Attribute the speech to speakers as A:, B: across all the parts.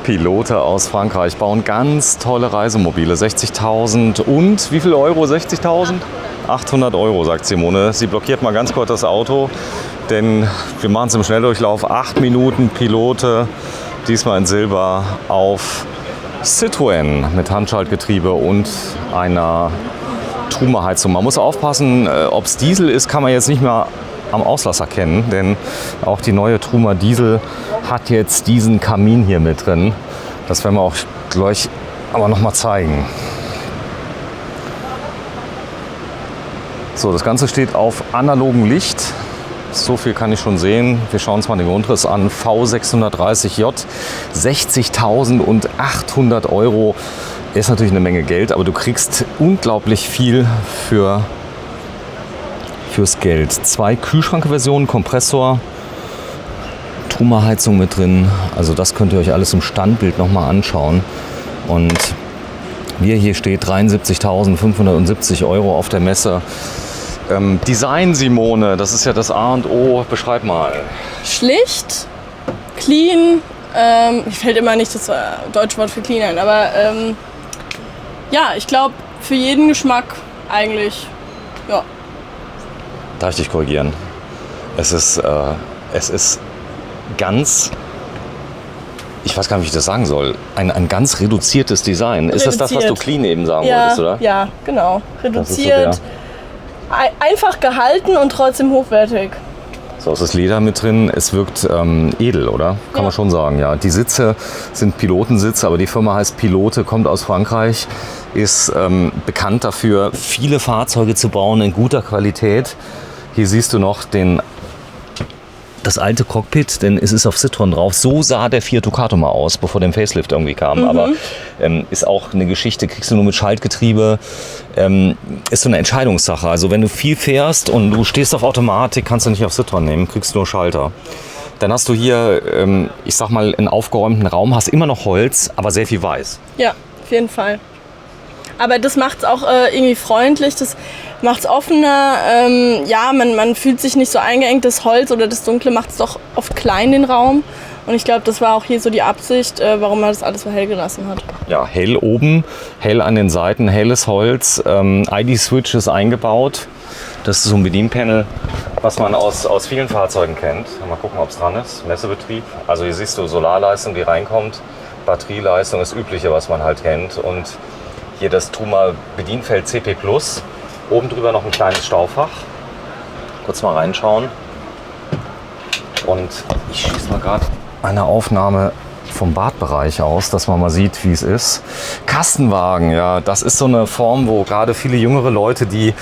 A: Pilote aus Frankreich bauen ganz tolle Reisemobile. 60.000 und wie viel Euro? 60.000? 800 Euro, sagt Simone. Sie blockiert mal ganz kurz das Auto, denn wir machen es im Schnelldurchlauf. 8 Minuten Pilote, diesmal in Silber auf Citroën mit Handschaltgetriebe und einer Truma-Heizung. Man muss aufpassen, ob es Diesel ist, kann man jetzt nicht mehr am Auslass erkennen, denn auch die neue Truma Diesel hat jetzt diesen Kamin hier mit drin. Das werden wir auch gleich aber noch mal zeigen. So, das Ganze steht auf analogem Licht. So viel kann ich schon sehen. Wir schauen uns mal den Grundriss an. V630J, 60.800 Euro. Ist natürlich eine Menge Geld, aber du kriegst unglaublich viel fürs Geld. 2 Kühlschrankversionen, Kompressor, Truma-Heizung mit drin. Also das könnt ihr euch alles im Standbild nochmal anschauen. Und wie hier steht, 73.570 Euro auf der Messe. Design, Simone, das ist ja das A und O. Beschreib mal.
B: Schlicht, clean. Mir fällt immer nicht das deutsche Wort für clean ein, aber ja, ich glaube, für jeden Geschmack eigentlich, ja.
A: Darf ich dich korrigieren? Es ist ganz, ich weiß gar nicht, wie ich das sagen soll, ein ganz reduziertes Design. Ist das, was du clean eben sagen wolltest, oder?
B: Ja, genau. Reduziert, so einfach gehalten und trotzdem hochwertig.
A: So, es ist Leder mit drin. Es wirkt edel, oder? Kann man schon sagen, ja. Die Sitze sind Pilotensitze, aber die Firma heißt Pilote, kommt aus Frankreich, ist bekannt dafür, viele Fahrzeuge zu bauen in guter Qualität. Hier siehst du noch das alte Cockpit, denn es ist auf Citroën drauf. So sah der Fiat Ducato mal aus, bevor der Facelift irgendwie kam. Aber ist auch eine Geschichte, kriegst du nur mit Schaltgetriebe. Ist so eine Entscheidungssache. Also wenn du viel fährst und du stehst auf Automatik, kannst du nicht auf Citroën nehmen, kriegst nur Schalter. Dann hast du hier, ich sag mal, einen aufgeräumten Raum, hast immer noch Holz, aber sehr viel Weiß.
B: Ja, auf jeden Fall. Aber das macht es auch irgendwie freundlich, das macht es offener. Ja, man fühlt sich nicht so eingeengt. Das Holz oder das Dunkle macht es doch oft klein, den Raum. Und ich glaube, das war auch hier so die Absicht, warum man das alles so hell gelassen hat.
A: Ja, hell oben, hell an den Seiten, helles Holz. ID-Switch ist eingebaut. Das ist so ein Bedienpanel, was man aus vielen Fahrzeugen kennt. Mal gucken, ob es dran ist. Messebetrieb. Also hier siehst du Solarleistung, die reinkommt. Batterieleistung ist übliche, was man halt kennt. Und hier das Truma Bedienfeld CP+. Oben drüber noch ein kleines Staufach. Kurz mal reinschauen. Und ich schieße mal gerade eine Aufnahme vom Badbereich aus, dass man mal sieht, wie es ist. Kastenwagen, ja, das ist so eine Form, wo gerade viele jüngere Leute, die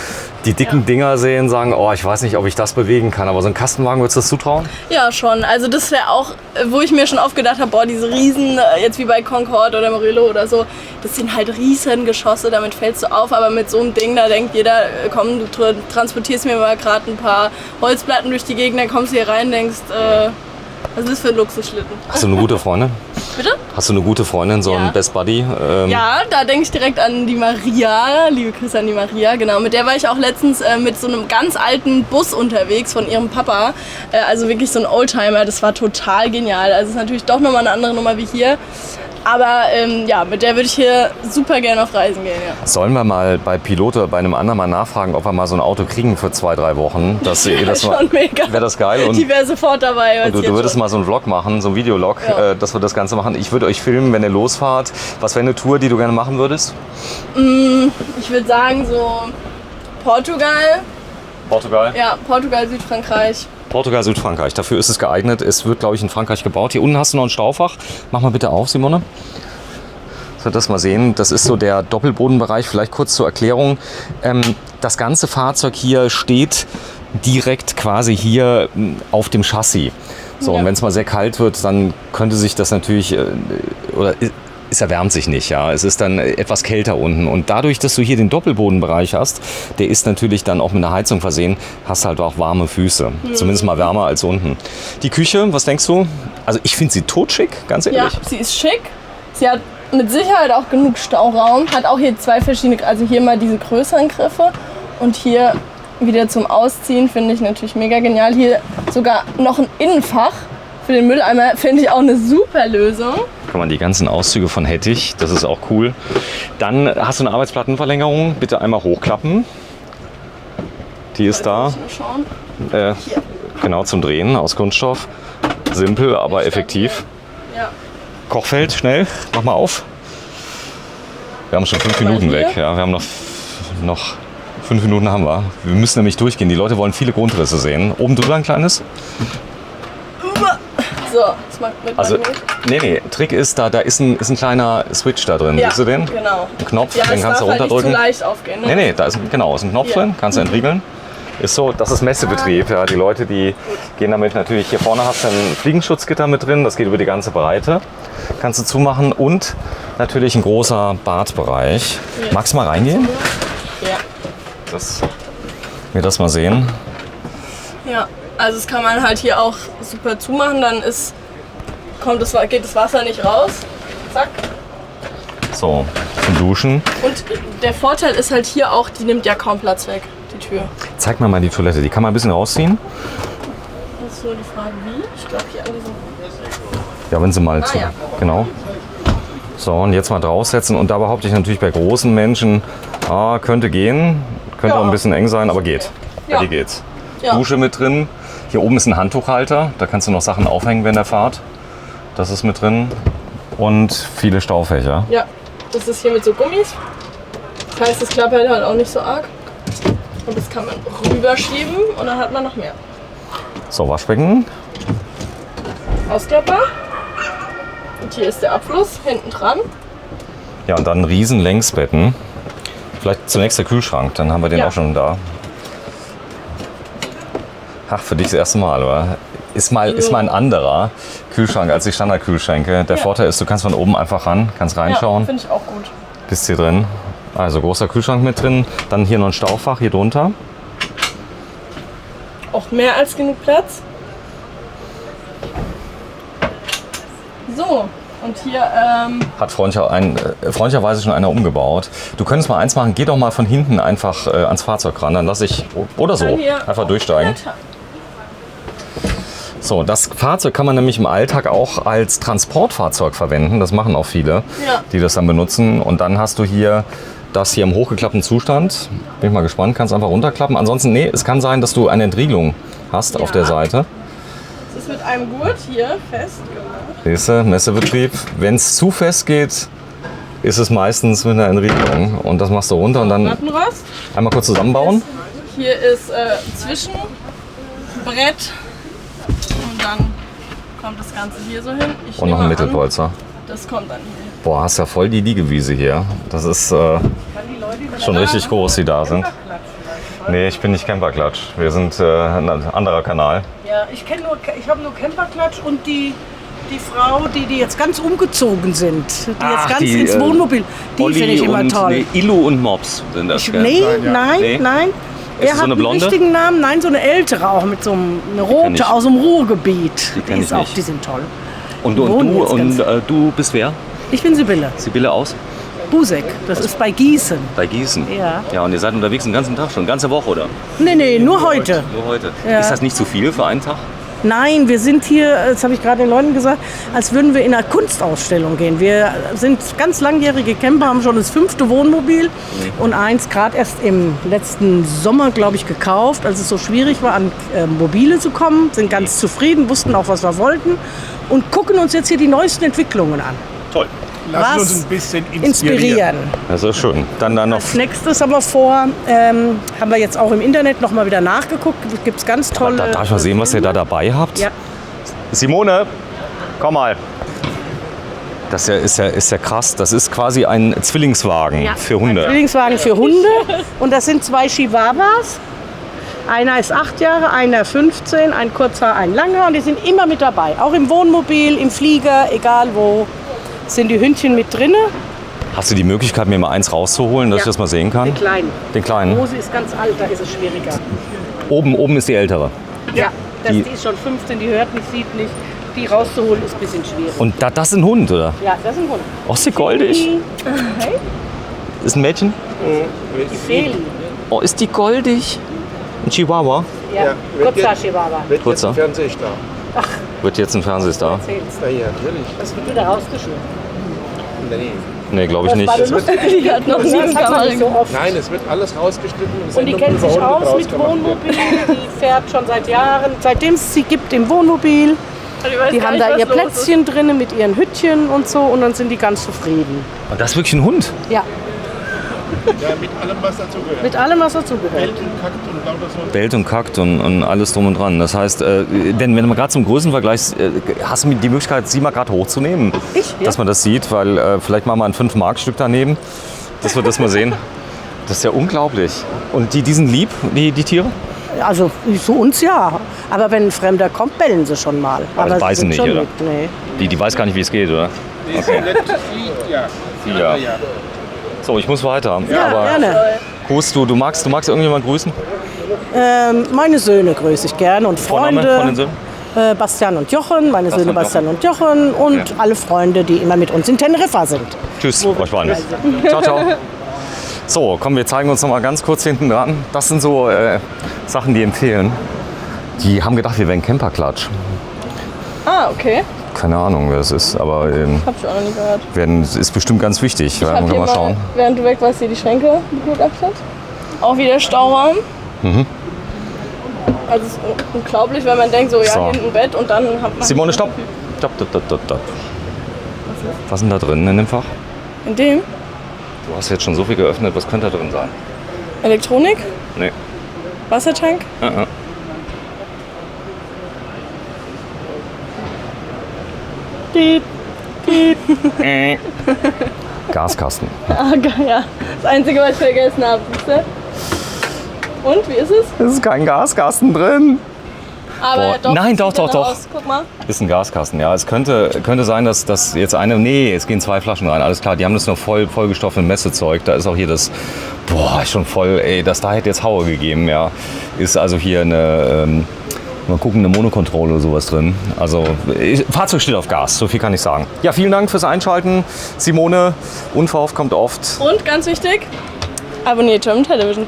A: dicken Dinger sehen, sagen, oh, ich weiß nicht, ob ich das bewegen kann. Aber so ein Kastenwagen, würdest du das zutrauen?
B: Ja, schon. Also das wäre auch, wo ich mir schon oft gedacht habe, boah, diese Riesen, jetzt wie bei Concorde oder Murillo oder so, das sind halt Riesengeschosse, damit fällst du auf. Aber mit so einem Ding, da denkt jeder, komm, du transportierst mir mal gerade ein paar Holzplatten durch die Gegend, dann kommst du hier rein und denkst, was ist das für ein Luxusschlitten?
A: Hast du eine gute Freundin?
B: Bitte?
A: Hast du eine gute Freundin, so ein Best Buddy?
B: Ja, da denke ich direkt an die Maria, liebe Grüße an die Maria, genau. Mit der war ich auch letztens mit so einem ganz alten Bus unterwegs von ihrem Papa. Also wirklich so ein Oldtimer, das war total genial. Also es ist natürlich doch nochmal eine andere Nummer wie hier. Aber ja, mit der würde ich hier super gerne auf Reisen gehen. Ja.
A: Sollen wir mal bei Pilote bei einem anderen mal nachfragen, ob wir mal so ein Auto kriegen für 2-3 Wochen? Das wäre
B: schon mega.
A: Wäre das geil? Und
B: die wäre sofort dabei.
A: Und du würdest mal so einen Vlog machen, so einen Videolog, dass wir das Ganze machen. Ich würde euch filmen, wenn ihr losfahrt. Was wäre eine Tour, die du gerne machen würdest?
B: Ich würde sagen so Portugal.
A: Portugal?
B: Ja, Portugal, Südfrankreich.
A: Portugal, Südfrankreich. Dafür ist es geeignet. Es wird, glaube ich, in Frankreich gebaut. Hier unten hast du noch ein Staufach. Mach mal bitte auf, Simone. So, das mal sehen. Das ist so der Doppelbodenbereich. Vielleicht kurz zur Erklärung. Das ganze Fahrzeug hier steht direkt quasi hier auf dem Chassis. So, und wenn es mal sehr kalt wird, dann könnte sich das natürlich, es erwärmt sich nicht, ja. Es ist dann etwas kälter unten. Und dadurch, dass du hier den Doppelbodenbereich hast, der ist natürlich dann auch mit einer Heizung versehen, hast halt auch warme Füße. Zumindest mal wärmer als unten. Die Küche, was denkst du? Also ich finde sie totschick, ganz ehrlich.
B: Ja, sie ist schick. Sie hat mit Sicherheit auch genug Stauraum. Hat auch hier 2 verschiedene, also hier mal diese größeren Griffe und hier wieder zum Ausziehen, finde ich natürlich mega genial. Hier sogar noch ein Innenfach für den Mülleimer, finde ich auch eine super Lösung.
A: Kann man die ganzen Auszüge von Hettich, das ist auch cool. Dann hast du eine Arbeitsplattenverlängerung, bitte einmal hochklappen. Die ist da. Genau, zum Drehen aus Kunststoff. Simpel, aber effektiv.
B: Ja.
A: Kochfeld, schnell, mach mal auf. Wir haben schon 5 Minuten weg. Ja, wir haben noch 5 Minuten haben wir. Wir müssen nämlich durchgehen. Die Leute wollen viele Grundrisse sehen. Oben drüber ein kleines.
B: So, das macht mit
A: Also,
B: Magnet.
A: nee, Trick ist, da ist ein kleiner Switch da drin.
B: Ja,
A: Siehst du den?
B: genau.
A: Ein Knopf,
B: Ja,
A: den kannst du
B: halt
A: runterdrücken.
B: nicht zu leicht aufgehen, ne?
A: Nee, da ist ein Knopf drin, kannst du entriegeln. Ist so, das ist Messebetrieb. Ja, die Leute, die gehen damit natürlich, hier vorne hast du ein Fliegenschutzgitter mit drin, das geht über die ganze Breite. Kannst du zumachen und natürlich ein großer Badbereich. Magst du mal reingehen?
B: Ja.
A: Wir das mal sehen.
B: Ja, also das kann man halt hier auch super zumachen, dann geht das Wasser nicht raus. Zack.
A: So, zum Duschen.
B: Und der Vorteil ist halt hier auch, die nimmt ja kaum Platz weg, die Tür.
A: Zeig mir mal die Toilette, die kann man ein bisschen rausziehen.
B: Das ist nur die Frage, wie? Ich glaube hier an diesem...
A: Ja, wenn sie mal zu.
B: ja.
A: Genau. So, und jetzt mal draufsetzen. Und da behaupte ich natürlich bei großen Menschen, könnte gehen. Könnte
B: Ja.
A: auch ein bisschen eng sein, aber geht. Bei
B: Ja.
A: dir geht's.
B: Ja.
A: Dusche mit drin. Hier oben ist ein Handtuchhalter. Da kannst du noch Sachen aufhängen während der Fahrt. Das ist mit drin. Und viele Staufächer.
B: Ja, das ist hier mit so Gummis. Das heißt, das klappert halt auch nicht so arg. Und das kann man rüberschieben und dann hat man noch mehr.
A: So, Waschbecken.
B: Ausklapper. Und hier ist der Abfluss hinten dran.
A: Ja, und dann riesen Längsbetten. Vielleicht zunächst der Kühlschrank, dann haben wir den
B: Ja.
A: auch schon da. Ach, für dich das erste Mal, oder? Ist mal ein anderer Kühlschrank als die Standardkühlschränke. Der Vorteil ist, du kannst von oben einfach ran, kannst
B: Ja,
A: reinschauen,
B: finde ich auch gut.
A: bist hier drin. Also großer Kühlschrank mit drin, dann hier noch ein Staufach hier drunter.
B: Auch mehr als genug Platz. So, und hier,
A: Hat freundlicherweise schon einer umgebaut. Du könntest mal eins machen, geh doch mal von hinten einfach ans Fahrzeug ran, dann lass ich, oder so,
B: kann hier
A: einfach
B: auch
A: durchsteigen.
B: Blätter.
A: So, das Fahrzeug kann man nämlich im Alltag auch als Transportfahrzeug verwenden. Das machen auch viele,
B: Ja.
A: die das dann benutzen. Und dann hast du hier das hier im hochgeklappten Zustand. Bin ich mal gespannt, kannst einfach runterklappen. Ansonsten, nee, es kann sein, dass du eine Entriegelung hast auf der Seite.
B: Das ist mit einem Gurt hier fest.
A: Siehst du, Messebetrieb. Wenn es zu fest geht, ist es meistens mit einer Entriegelung. Und das machst du runter und dann
B: Plattenrost.
A: einmal kurz zusammenbauen.
B: Hier ist Zwischenbrett. Und dann kommt das Ganze hier so hin. Ich
A: Und noch ein
B: nehme an,
A: Mittelpolster.
B: Das kommt dann hier.
A: Boah, hast ja voll die Liegewiese hier. Das ist schon richtig groß, die da sind. Nee, ich bin nicht Camperklatsch. Wir sind ein anderer Kanal.
C: Ja, ich habe nur Camperklatsch und die Frau, die jetzt ganz umgezogen sind, die jetzt ganz ins Wohnmobil, die finde ich immer toll.
A: Nee, Illu und Mops sind das, gell? Nee?
C: Nein.
A: Ist
C: Er
A: das so
C: hat
A: eine
C: einen
A: Blonde?
C: richtigen Namen, nein, so eine ältere auch mit so einem, eine
A: kenn ich.
C: rote aus dem Ruhrgebiet.
A: Die kenn ich nicht.
C: Die sind toll.
A: Und
C: wohnen
A: du,
C: jetzt ganz-
A: du bist wer?
C: Ich bin Sibylle,
A: Sibylle aus?
C: Busek, das ist bei Gießen.
A: Bei Gießen?
C: Ja.
A: Ja, und ihr seid unterwegs den ganzen Tag schon, ganze Woche, oder?
C: Nee, nur heute.
A: Nur heute.
C: Ja.
A: Ist das nicht zu viel für einen Tag?
C: Nein, wir sind hier, das habe ich gerade den Leuten gesagt, als würden wir in einer Kunstausstellung gehen. Wir sind ganz langjährige Camper, haben schon das 5. Wohnmobil und eins gerade erst im letzten Sommer, glaube ich, gekauft, als es so schwierig war, an Mobile zu kommen. Sind ganz zufrieden, wussten auch, was wir wollten und gucken uns jetzt hier die neuesten Entwicklungen an.
A: Toll.
D: Lass
C: Was
D: uns ein bisschen
C: inspirieren.
A: Das ist schön. Dann noch
C: Als nächstes haben wir vor, haben wir jetzt auch im Internet noch mal wieder nachgeguckt. Gibt es ganz tolle...
A: Darf ich mal sehen, was ihr da dabei habt?
C: Ja.
A: Simone, komm mal. Das ist ja krass. Das ist quasi ein Zwillingswagen für Hunde.
C: Zwillingswagen für Hunde und das sind 2 Chihuahuas. Einer ist 8 Jahre, einer 15, ein kurzer, ein langer und die sind immer mit dabei. Auch im Wohnmobil, im Flieger, egal wo, sind die Hündchen mit drinne.
A: Hast du die Möglichkeit, mir mal eins rauszuholen, dass ich das mal sehen kann?
C: Den kleinen.
A: Den kleinen?
C: Rosi ist ganz alt, da ist es schwieriger.
A: Oben ist die ältere.
C: Ja,
A: Die-
C: die ist schon 15, die hört nicht, sieht nicht. Die rauszuholen ist ein bisschen schwierig.
A: Und das ist ein Hund, oder?
C: Ja, das ist ein Hund.
A: Oh, ist die goldig. Ist ein Mädchen?
C: Die Feli.
A: Oh, ist die goldig. Ein Chihuahua.
C: Ja, kurzer Chihuahua.
D: Wird
A: Kurzer.
D: jetzt ein Fernsehstar.
A: Wird jetzt ein Fernsehstar?
D: Na ja, natürlich.
C: Das wird wieder rausgeschnitten.
D: Nee.
A: Nee, glaube ich nicht.
B: Die hat noch nie
C: Das
B: eine
C: hat man
B: Kamera.
C: nicht so oft.
D: Nein, es wird alles rausgeschnitten.
C: Und die kennt sich aus mit Wohnmobil. Die fährt schon seit Jahren, seitdem es sie gibt im Wohnmobil.
B: Ich weiß
C: Die
B: gar
C: haben
B: nicht,
C: da
B: was
C: ihr
B: los ist.
C: Plätzchen drin mit ihren Hüttchen und so und dann sind die ganz zufrieden.
A: Und das ist wirklich ein Hund?
C: Ja,
D: Ja, mit allem, was dazugehört.
C: mit allem, was dazugehört.
D: Elten, kackt und lauter so.
A: Bellt und kackt und alles drum und dran. Das heißt, wenn du mal gerade zum Größenvergleich, hast du die Möglichkeit, sie mal gerade hochzunehmen?
C: Ich? Ja.
A: Dass man das sieht, weil vielleicht machen wir ein 5-Mark-Stück daneben, dass wir das mal sehen. Das ist ja unglaublich. Und die sind lieb, die Tiere?
C: Also zu uns ja. Aber wenn ein Fremder kommt, bellen sie schon mal.
A: Aber das
C: sie
A: beißen
C: sind
A: nicht,
C: schon
A: oder?
C: lieb, nee.
A: Die weiß gar nicht, wie es geht, oder?
D: Die ist komplett ja.
A: Ja. So, ich muss weiter.
C: Ja,
A: Aber
C: gerne.
A: Gruß, du magst irgendjemand grüßen?
C: Meine Söhne grüße ich gerne und
A: Vorname
C: Freunde.
A: von den Söhnen?
C: Bastian und Jochen, meine Söhne
A: Bastian
C: Bastian und Jochen und
A: Ja.
C: alle Freunde, die immer mit uns in Teneriffa sind.
A: Tschüss, euch beiden. Ciao, ciao. So, komm, wir zeigen uns noch mal ganz kurz hinten dran. Das sind so Sachen, die empfehlen. Die haben gedacht, wir wären Camperklatsch.
B: Ah, okay.
A: Keine Ahnung, wer es ist, aber
B: Hab ich auch noch nie gehört.
A: ist bestimmt ganz wichtig.
B: Ich
A: Ja,
B: hab
A: man
B: hier
A: kann mal
B: mal,
A: schauen.
B: während du weg warst, hier die Schränke begutachtet. Auch wieder Stauraum. Also es ist unglaublich, wenn man denkt, so, ja,
A: So.
B: hier ein Bett und dann hat man...
A: Simone, stopp! Stopp, stopp, stopp, stopp, stopp. Was ist denn da drin in dem Fach?
B: In dem?
A: Du hast jetzt schon so viel geöffnet, was könnte da drin sein?
B: Elektronik,
A: Nee.
B: Wassertank. Piep.
A: Gaskasten.
B: Ah, geil, ja. Das Einzige, was ich vergessen habe. siehst du? Und, wie ist es?
A: Es ist kein Gaskasten drin.
B: Aber
A: Boah,
B: doch,
A: nein,
B: sieht
A: doch,
B: danach
A: doch.
B: Aus. Guck mal.
A: Ist ein Gaskasten, ja. Es könnte sein, dass das jetzt Nee, es gehen 2 Flaschen rein. Alles klar, die haben das noch vollgestopft mit Messezeug. Da ist auch hier das. Boah, schon voll, ey. Da hätte jetzt Haue gegeben, ja. Ist also hier eine. Mal gucken, eine Monokontrolle oder sowas drin. Also, Fahrzeug steht auf Gas, so viel kann ich sagen. Ja, vielen Dank fürs Einschalten. Simone, Unverhofft kommt oft.
B: Und, ganz wichtig, abonniert German Television.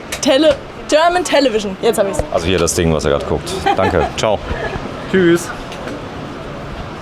B: German Television. Jetzt habe ich's.
A: Also hier das Ding, was ihr gerade guckt. Danke, ciao. Tschüss.